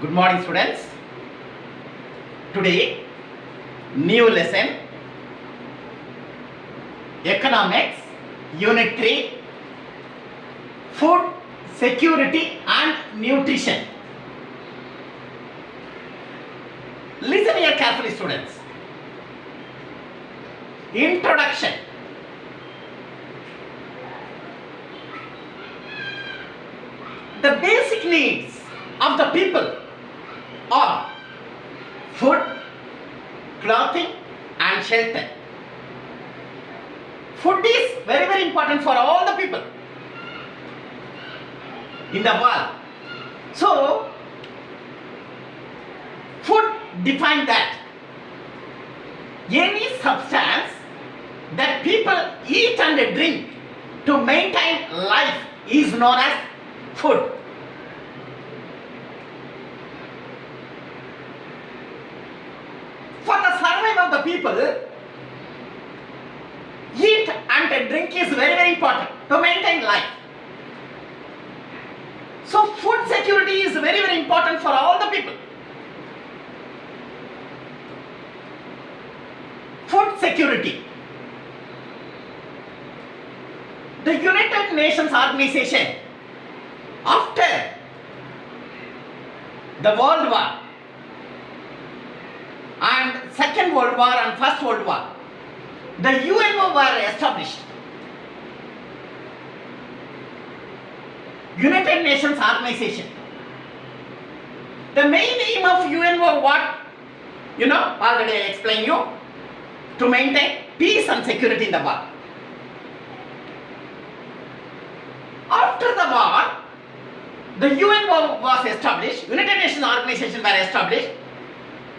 Good morning, students. Today, new lesson, Economics, Unit 3, Food Security and Nutrition. Listen here carefully, students. Introduction. The basic needs of the people are food, clothing and shelter. Food is very, very important for all the people in the world. So, food defines that any substance that people eat and drink to maintain life is known as food. For the survival of the people, eat and drink is very, very important to maintain life. So food security is very, very important for all the people. Food security. The United Nations Organization, after the World War and Second World War and First World War, the UNO were established. United Nations Organization. The main aim of UNO what? Already I explained you. To maintain peace and security in the world. After the war, the UNO was established, United Nations Organization were established.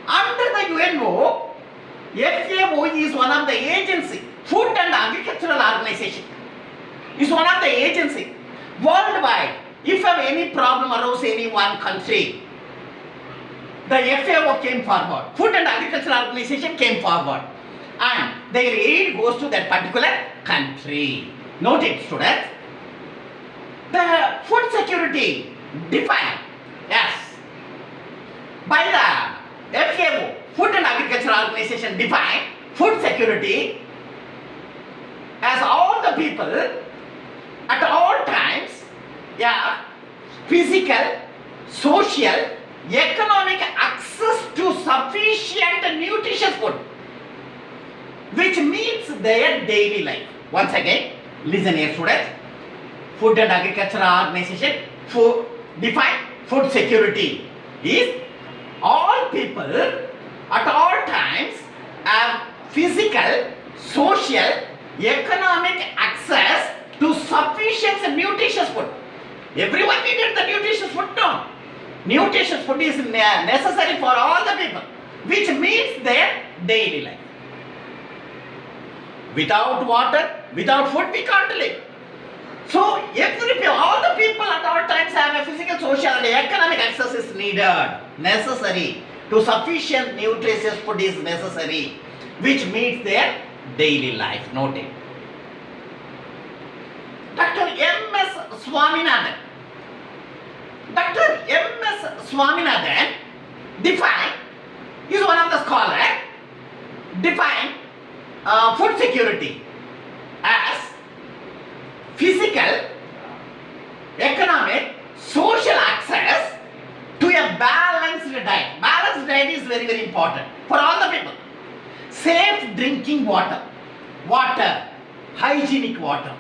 Under the UNO, FAO is one of the agency, Food and Agricultural Organization, is one of the agency worldwide. If any problem arose in any one country, the FAO came forward, Food and Agricultural Organization came forward, and their aid goes to that particular country. Note it, students. The food security defined as by the FAO, Food and Agricultural Organization defined food security as all the people at all times, physical, social, economic access to sufficient nutritious food, which meets their daily life. Once again, listen here, students. Food and Agricultural Organization define food security is all people at all times have physical, social, economic access to sufficient nutritious food. Everyone needed the nutritious food now. Nutritious food is necessary for all the people, which meets their daily life. Without water, without food, we can't live. So, all the people at all times have a physical, social and economic access is needed, necessary. To sufficient nutritious food is necessary, which meets their daily life. Note it. Dr. M.S. Swaminathan. Dr. M.S. Swaminathan is one of the scholars, define food security as physical, economic, social access to a balanced diet. Balanced diet is very, very important for all the people. Safe drinking water. Hygienic water.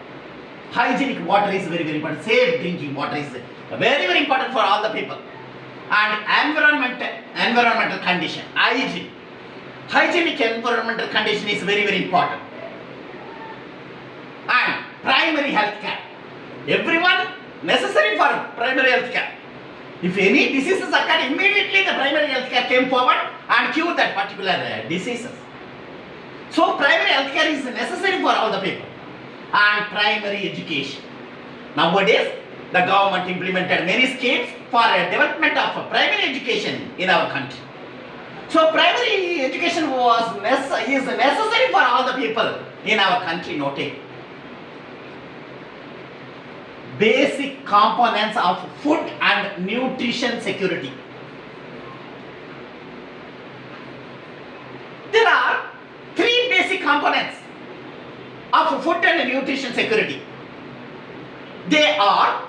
Hygienic water is very, very important. Safe drinking water is very, very important for all the people. And environmental condition. Hygiene. Hygienic environmental condition is very, very important. And primary health care. Everyone necessary for primary health care. If any diseases occur, immediately the primary health care came forward and cured that particular diseases. So primary health care is necessary for all the people. And primary education. Nowadays, the government implemented many schemes for development of primary education in our country. So primary education is necessary for all the people in our country. Note it. basic components of food and nutrition security. components of food and nutrition security. They are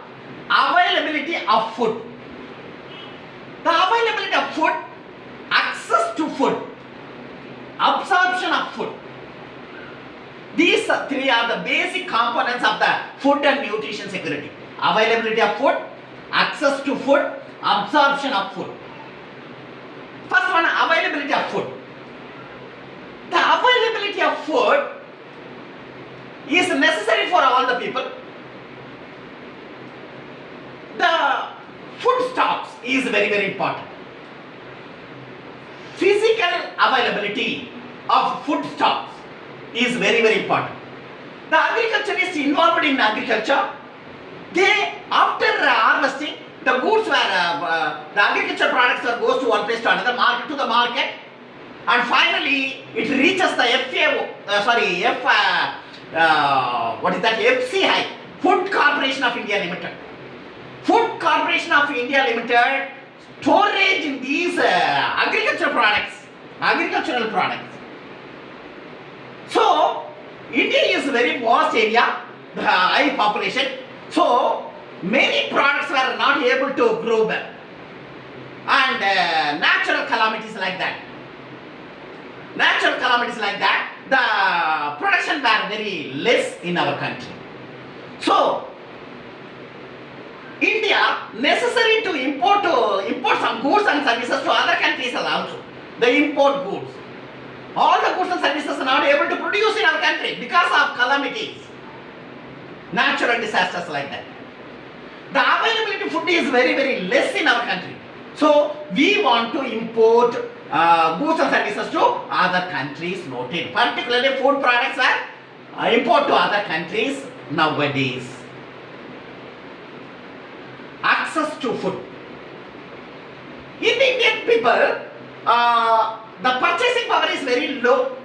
availability of food. The availability of food, access to food, absorption of food. These three are the basic components of the food and nutrition security. Availability of food, access to food, absorption of food. First one, availability of food. The availability of food is necessary for all the people. The food stocks is very, very important. Physical availability of food stocks is very, very important. The agriculturists involved in agriculture, they, after harvesting, the goods were, the agriculture products were goes to one place to another, market to the market, and finally it reaches the FCI, Food Corporation of India Limited. Food Corporation of India Limited storage in these agricultural products. So, India is a very vast area, the high population. So, many products were not able to grow well. And natural calamities like that. The production were very less in our country. So, India necessary to import some goods and services to other countries also. They import goods. All the goods and services are not able to produce in our country because of calamities, natural disasters like that. The availability of food is very, very less in our country. So we want to import goods and services to other countries, noted. Particularly food products are import to other countries nowadays. Access to food. In the Indian people, the purchasing power is very low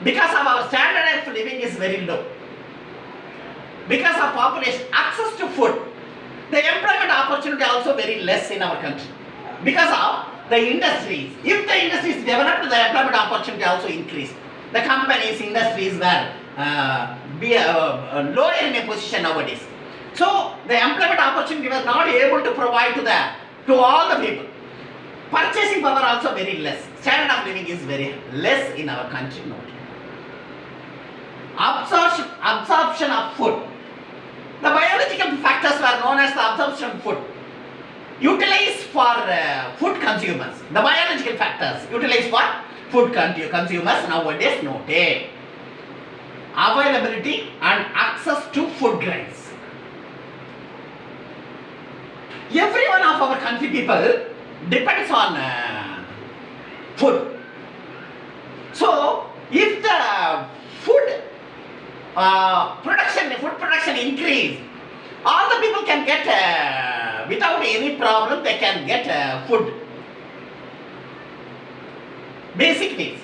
because of our standard of living is very low. Because of population, access to food, the employment opportunity also very less in our country. Because of the industries, if the industries developed, the employment opportunity also increased. The companies, industries were lower in a position nowadays. So the employment opportunity was not able to provide to all the people. Purchasing power also very less. Standard of living is very less in our country. Absorption of food. The biological factors were known as the absorption of food. Utilized for food consumers. The biological factors utilized for food consumers nowadays noted. Availability and access to food grains. Every one of our country people depends on food. So, if the food production increase, all the people can get without any problem. They can get food, basic needs.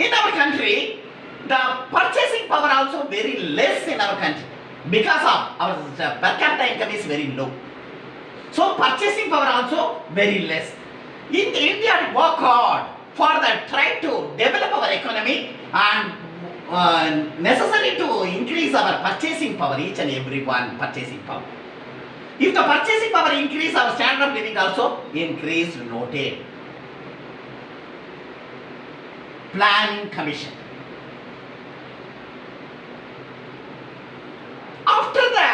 In our country, the purchasing power also very less in our country because of our per capita income is very low. So purchasing power also very less. In India, work hard for try to develop our economy and necessary to increase our purchasing power, each and every one purchasing power. If the purchasing power increase, our standard of living also increase noted. Planning Commission. After the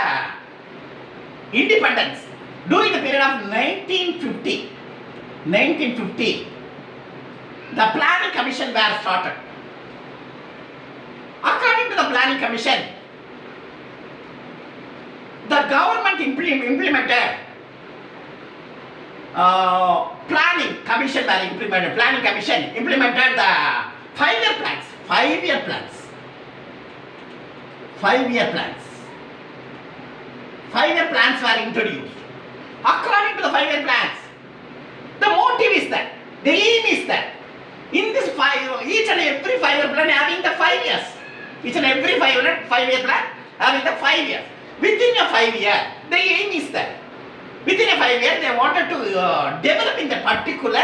independence, during the period of 1950, the Planning Commission were started. According to the Planning Commission, the government implemented Planning Commission implemented the 5-year plans. 5-year plans. 5-year plans were introduced. According to the 5-year plans, the motive is that, the aim is that, in this each and every 5-year plan having the 5 years. Each and every 5-year plan having the 5 years. Within a 5 year, the aim is that, within a 5 year, they wanted to develop in the particular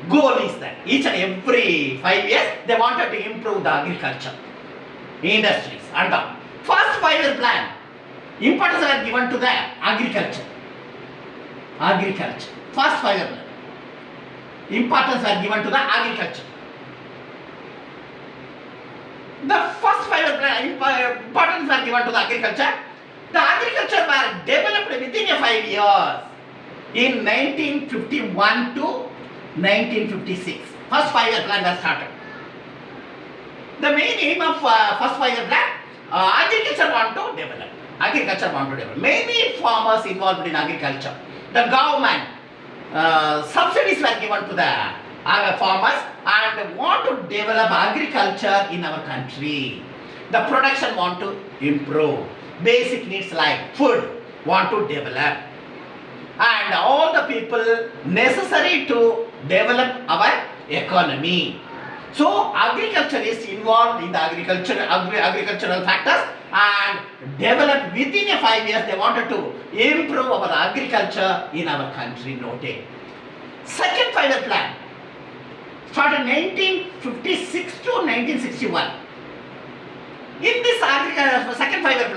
goal is that each and every 5 years they wanted to improve the agriculture, industries and all. First 5-year plan, importance were given to the agriculture. Agriculture. First 5-year plan, importance were given to the agriculture. The first 5-year plan, importance were given to the agriculture. The agriculture were developed within a 5 years in 1951 to 1956. First 5-year plan was started. The main aim of first 5-year plan, agriculture want to develop. Agriculture want to develop. Many farmers involved in agriculture. The government subsidies were given to the farmers and want to develop agriculture in our country. The production want to improve. Basic needs like food want to develop. And all the people necessary to develop our economy. So agriculture is involved in the agricultural factors and develop within a 5 years. They wanted to improve our agriculture in our country. Noted. Second 5-year plan started 1956 to 1961. In this second 5-year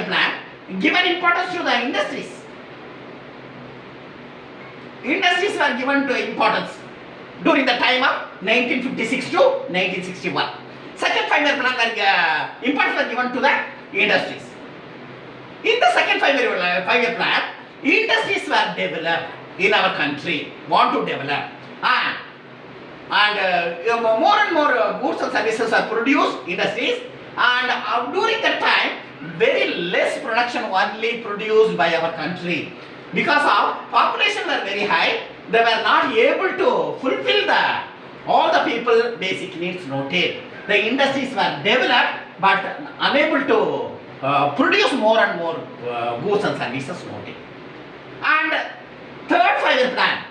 plan, given importance to the industries. Industries were given to importance during the time of 1956 to 1961. Second 5-year plan importance was given to the industries. In the second 5-year plan, industries were developed in our country, want to develop, and more and more goods and services are produced, industries, and during that time, very less production only produced by our country. Because of population were very high, they were not able to fulfill all the people basic needs. Noted. The industries were developed but unable to produce more and more goods and services. Noted. And third 5-year plan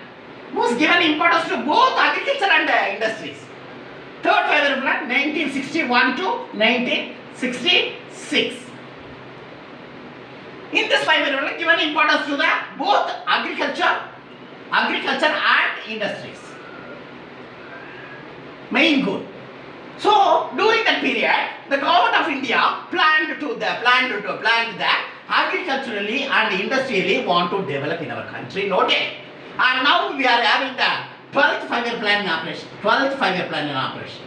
was given importance to both agriculture and industries. Third 5-year plan 1961 to 1966. In this 5-year plan, given importance to the both agriculture and industries. Main goal. So during that period, the government of India planned that agriculturally and industrially want to develop in our country. Noted. And now we are having the 12th 5-year plan in operation. 12th 5-year plan in operation.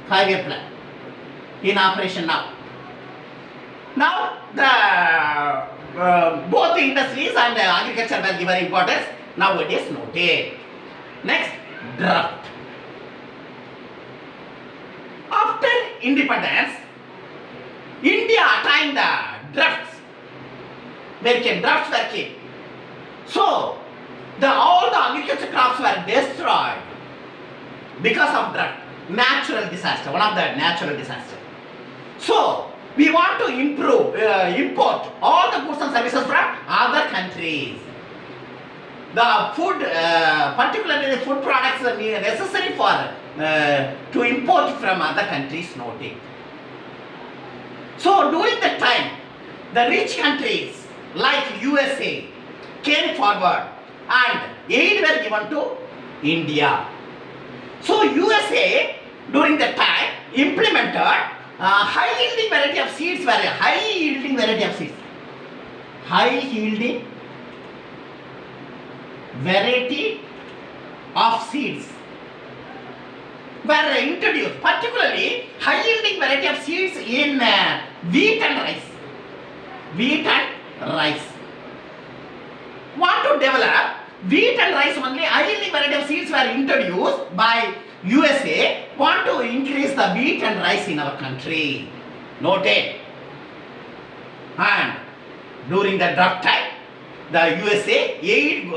5-year plan in operation now. Now the both the industries and agriculture were given importance. Nowadays noted. Next, drought. After independence, India attained the droughts. Droughts were came. So all the agriculture crops were destroyed because of drought. Natural disaster, one of the natural disasters. So we want to import all the goods and services from other countries. The food, particularly the food products are necessary for to import from other countries. Noted. So during that time, the rich countries like USA came forward and aid were given to India. So USA during that time implemented high yielding variety of seeds. High yielding variety of seeds were introduced, particularly high yielding variety of seeds in wheat and rice. Want to develop wheat and rice only, high yielding variety of seeds were introduced by USA. Want to increase the wheat and rice in our country. Noted. And during the drought time, the USA aid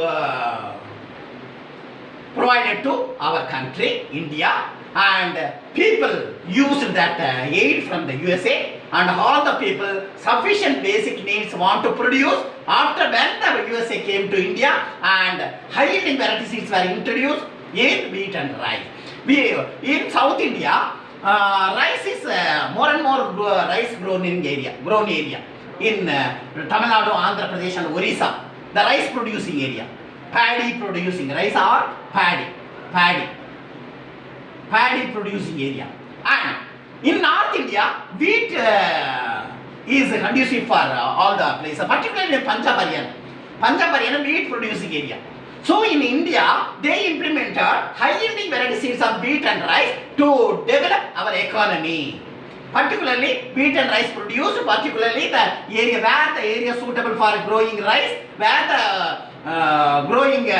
provided to our country, India, and people used that aid from the USA, and all the people sufficient basic needs want to produce. After when the USA came to India and high yielding variety seeds were introduced in wheat and rice. In South India, rice is more and more rice grown area. In Tamil Nadu, Andhra Pradesh and Orissa, the rice producing area. paddy producing, rice or paddy producing area. And in North India, wheat is conducive for all the places, particularly in Punjab Haryana wheat producing area. So in India, they implemented high yielding variety seeds of wheat and rice to develop our economy. Particularly wheat and rice produced, particularly the area suitable for growing rice, where the growing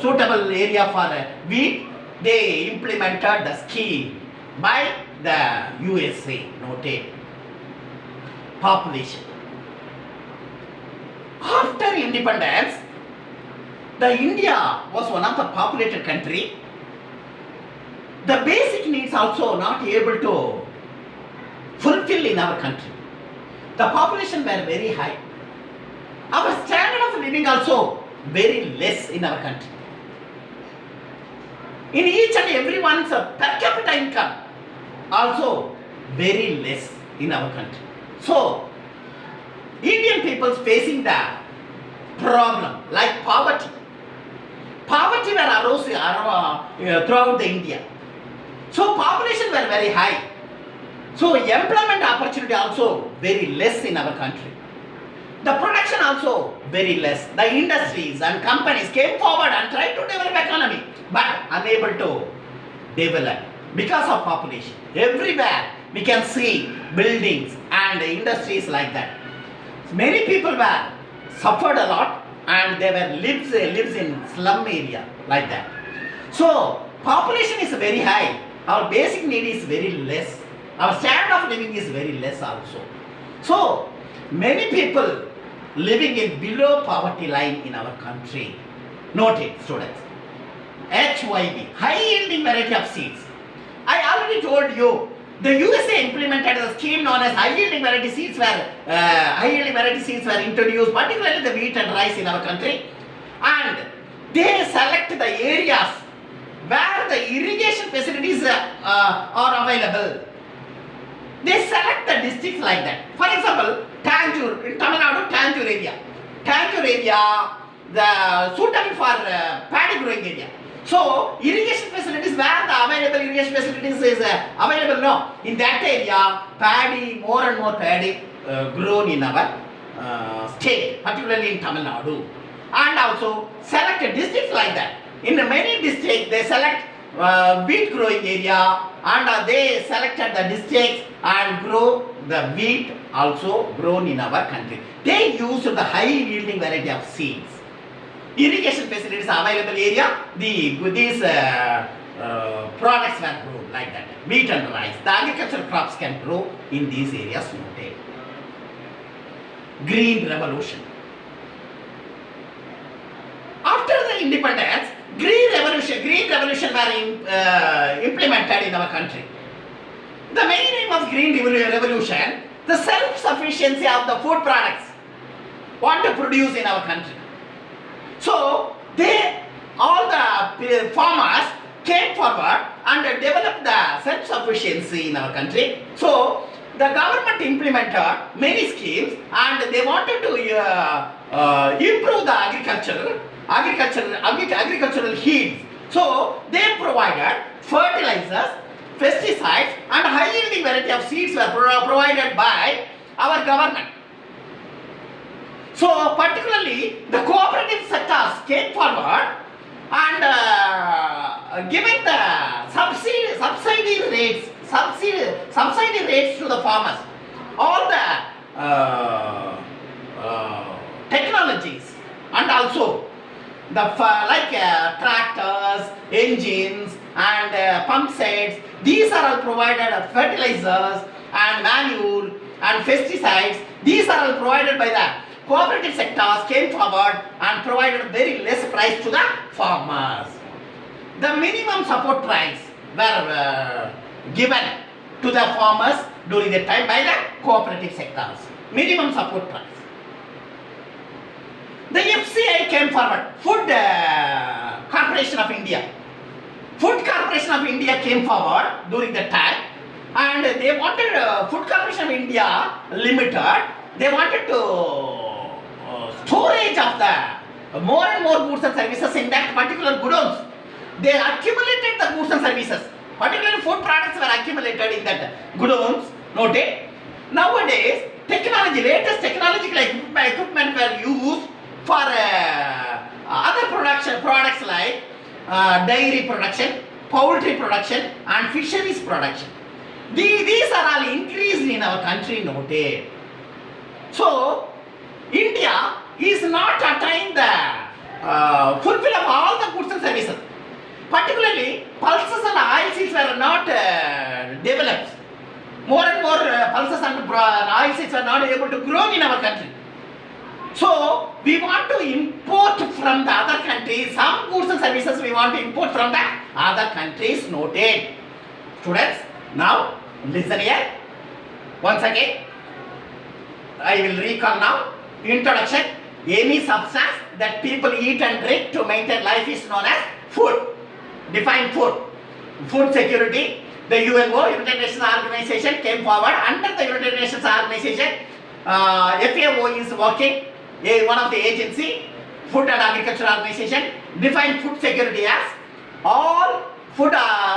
suitable area for wheat, they implemented the scheme by the USA. Noted. Population. After independence, the India was one of the populated country. The basic needs also not able to fulfill in our country. The population were very high. Our standard of living also very less in our country. In each and everyone's per capita income also very less in our country. So, Indian people facing the problem like poverty. Poverty were arose throughout the India. So, population were very high. So, employment opportunity also very less in our country. The production also very less. The industries and companies came forward and tried to develop economy, but unable to develop because of population. Everywhere we can see buildings and industries like that. Many people were suffered a lot and they were lives in slum area like that. So population is very high. Our basic need is very less. Our standard of living is very less also. So many people living in below poverty line in our country. Note it, students. HYV, high yielding variety of seeds. I already told you, the USA implemented a scheme known as high yielding variety seeds were introduced, particularly the wheat and rice in our country. And they select the areas where the irrigation facilities are available. They select the districts like that. For example, Tanjore, in Tamil Nadu, Tanjore area, the suitable for paddy growing area. So, irrigation facilities where the available irrigation facilities is available now. In that area, paddy, more and more paddy grown in our state, particularly in Tamil Nadu. And also select districts like that. In many districts, they select wheat growing area and they selected the districts and grow the wheat also grown in our country. They used the high yielding variety of seeds. Irrigation facilities available area, these products were grown like that. Wheat and rice. The agricultural crops can grow in these areas. Noted. Green Revolution. After the independence, Green Revolution were implemented in our country. The main aim of Green Revolution, the self-sufficiency of the food products want to produce in our country. So, all the farmers came forward and developed the self-sufficiency in our country. So, the government implemented many schemes and they wanted to improve the agricultural yields. So, they provided fertilizers, pesticides and high yielding variety of seeds were provided by our government. So, particularly the cooperative sectors came forward and giving the subsidy rates to the farmers. All the technologies and also the tractors, engines and pump sets, these are all provided fertilizers and manure and pesticides. These are all provided by the cooperative sectors came forward and provided very less price to the farmers. The minimum support price were given to the farmers during the time by the cooperative sectors. Minimum support price. The FCI came forward, Food Corporation of India. Food Corporation of India came forward during the time and they wanted Food Corporation of India Limited, they wanted to storage of the more and more goods and services in that particular godowns. They accumulated the goods and services. Particularly food products were accumulated in that godowns. Noted. Nowadays, technology, latest technological equipment were used for other products like dairy production, poultry production and fisheries production. These are all increased in our country. Noted. So, India is not attained the fulfill of all the goods and services. Particularly, pulses and oilseeds were not developed. More and more pulses and oilseeds were not able to grow in our country. So, we want to import from the other countries, some goods and services we want to import from the other countries. Noted. Students, now listen here. Once again, I will recall now. Introduction. Any substance that people eat and drink to maintain life is known as food. Define food. Food security. The UNO, United Nations Organization, came forward. Under the United Nations Organization, FAO is working. One of the agency, Food and Agriculture Organization, defined food security as all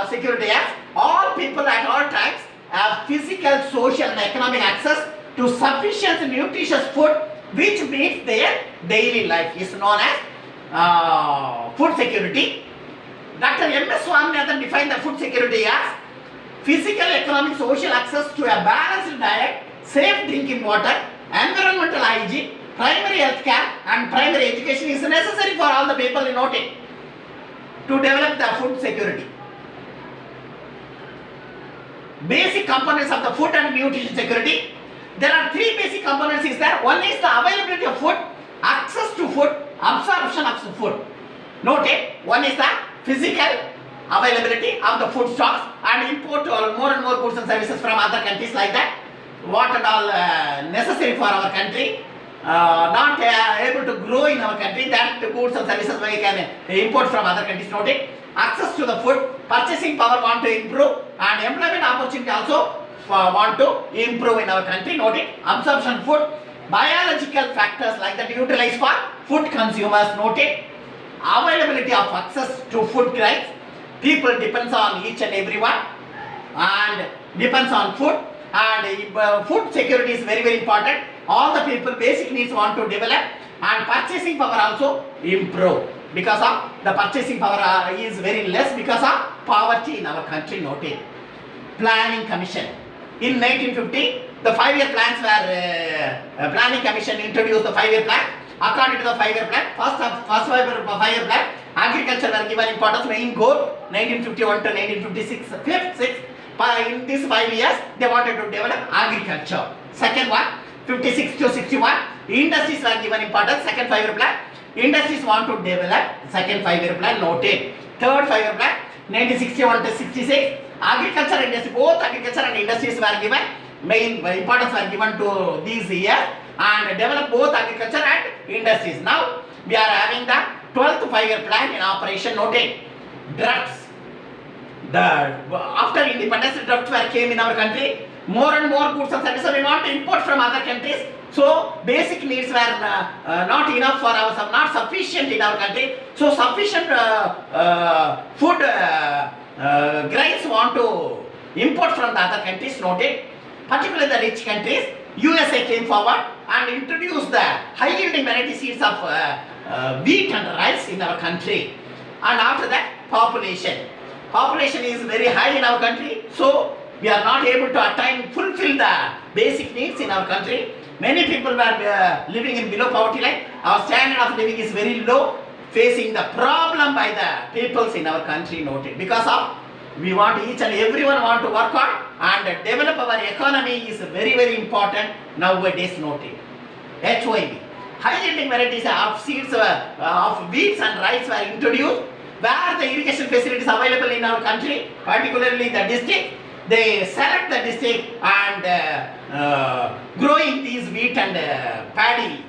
security as all people at all times have physical, social and economic access to sufficient nutritious food which meets their daily life is known as food security. Dr. M.S. Swaminathan defined the food security as physical, economic, social access to a balanced diet, safe drinking water, environmental hygiene, primary health care and primary education is necessary for all the people in Noted to develop the food security. Basic components of the food and nutrition security. There are three basic components is there. One is the availability of food, access to food, absorption of the food. Noted. One is the physical availability of the food stocks and import more and more goods and services from other countries like that. What and all necessary for our country, not able to grow in our country, that goods and services we can import from other countries. Noted. Access to the food, purchasing power want to improve and employment opportunity also want to improve in our country. Noted. Absorption food, biological factors like that utilize for food consumers. Noted. Availability of access to food grains. People depends on each and everyone and depends on food, and food security is very important. All the people basic needs want to develop and purchasing power also improve because of the purchasing power is very less because of poverty in our country. Noted. Planning Commission. In 1950, the 5-year plans were Planning Commission introduced the 5-year plan. According to the 5-year plan, first 5-year plan, agriculture were given importance. Main goal 1951 to 1956. In these 5 years, they wanted to develop agriculture. Second one, 56 to 61, industries were given importance. Second 5-year plan, industries want to develop. Second 5-year plan. Noted. Third 5-year plan, 1961 to 66, agriculture and industry, both agriculture and industries were given. Main importance were given to these years and develop both agriculture and industries. Now we are having the 12th 5-year plan in operation. Noted. Droughts. After independence, droughts came in our country. More and more goods and services we want to import from other countries. So basic needs were not enough for ourselves, not sufficient in our country. So sufficient food grains want to import from the other countries. Noted. Particularly the rich countries. USA came forward and introduced the high yielding variety seeds of wheat and rice in our country. And after that, population. Population is very high in our country, so we are not able to fulfill the basic needs in our country. Many people were living in below poverty line. Our standard of living is very low, facing the problem by the peoples in our country. Noted. Because of we want each and everyone want to work on and develop our economy is very important nowadays. Noted. HYV. High yielding varieties of seeds of wheat and rice were introduced, where the irrigation facilities available in our country, particularly the district. They select the district and growing these wheat and paddy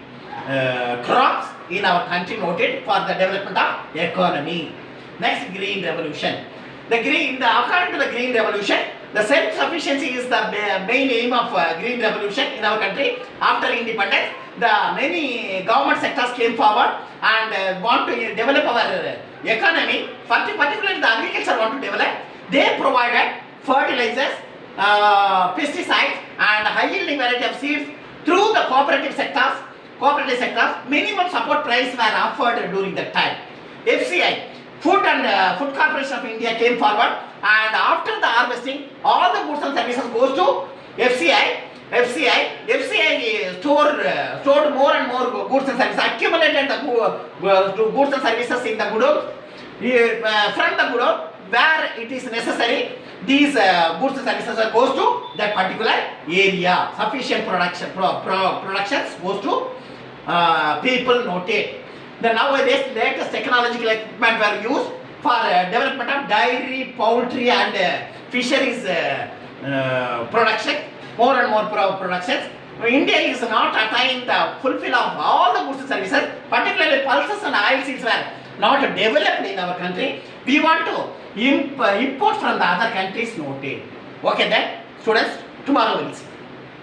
crops in our country. Noted. For the development of economy. Next, Green Revolution. According to the Green Revolution, The self-sufficiency is the main aim of green revolution in our country. After independence, the many government sectors came forward and want to develop our economy. Particularly the agriculture want to develop. They provided fertilizers, pesticides and high yielding variety of seeds through the cooperative sectors. Minimum support price were offered during that time. FCI, Food and Food Corporation of India came forward, and after the harvesting, all the goods and services goes to FCI. FCI stored more and more goods and services, accumulated the goods and services in the godown. From the godown, where it is necessary, these goods and services goes to that particular area. Sufficient productions goes to people noted. The nowadays latest technological equipment were used for development of dairy, poultry and fisheries production. More and more productions. India is not attained the fulfill of all the goods and services. Particularly pulses and oilseeds were not developed in our country. We want to import from the other countries noted. Okay then, students, tomorrow we'll see.